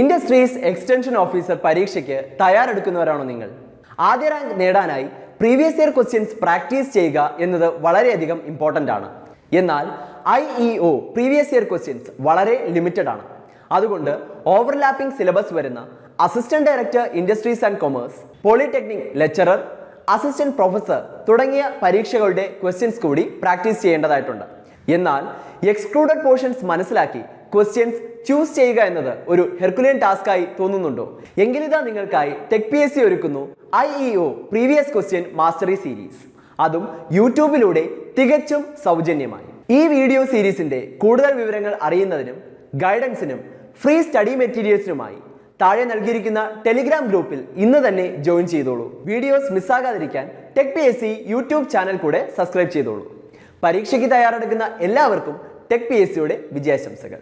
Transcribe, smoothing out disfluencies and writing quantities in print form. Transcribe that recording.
Industries extension officer പരീക്ഷയ്ക്ക് തയ്യാറെടുക്കുന്നവരാണോ നിങ്ങൾ? ആദ്യ റാങ്ക് നേടാനായി പ്രീവിയസ് ഇയർ ക്വസ്റ്റ്യൻസ് പ്രാക്ടീസ് ചെയ്യുക എന്നത് വളരെയധികം ഇമ്പോർട്ടൻ്റ് ആണ്. എന്നാൽ IEO പ്രീവിയസ് ഇയർ ക്വസ്റ്റ്യൻസ് വളരെ ലിമിറ്റഡ് ആണ്. അതുകൊണ്ട് ഓവർലാപ്പിംഗ് സിലബസ് വരുന്ന assistant director industries and commerce, polytechnic lecturer, assistant professor തുടങ്ങിയ പരീക്ഷകളുടെ ക്വസ്റ്റ്യൻസ് കൂടി പ്രാക്ടീസ് ചെയ്യേണ്ടതായിട്ടുണ്ട്. എന്നാൽ എക്സ്ക്ലൂഡഡ് പോർഷൻസ് മനസ്സിലാക്കി ക്വസ്റ്റ്യൻസ് ചൂസ് ചെയ്യുക എന്നത് ഒരു ഹെർക്കുലിയൻ ടാസ്ക് ആയി തോന്നുന്നുണ്ടോ? എങ്കിലിതാ നിങ്ങൾക്കായി ടെക് PSC ഒരുക്കുന്നു IEO previous question mastery series, അതും യൂട്യൂബിലൂടെ തികച്ചും സൗജന്യമായി. ഈ വീഡിയോ സീരീസിന്റെ കൂടുതൽ വിവരങ്ങൾ അറിയുന്നതിനും ഗൈഡൻസിനും ഫ്രീ സ്റ്റഡി മെറ്റീരിയൽസിനുമായി താഴെ നൽകിയിരിക്കുന്ന ടെലിഗ്രാം ഗ്രൂപ്പിൽ ഇന്ന് തന്നെ ജോയിൻ ചെയ്തോളൂ. വീഡിയോസ് മിസ്സാകാതിരിക്കാൻ ടെക് PSC യൂട്യൂബ് ചാനൽ കൂടെ സബ്സ്ക്രൈബ് ചെയ്തോളൂ. പരീക്ഷയ്ക്ക് തയ്യാറെടുക്കുന്ന എല്ലാവർക്കും ടെക് PSCയുടെ വിജയാശംസകൾ.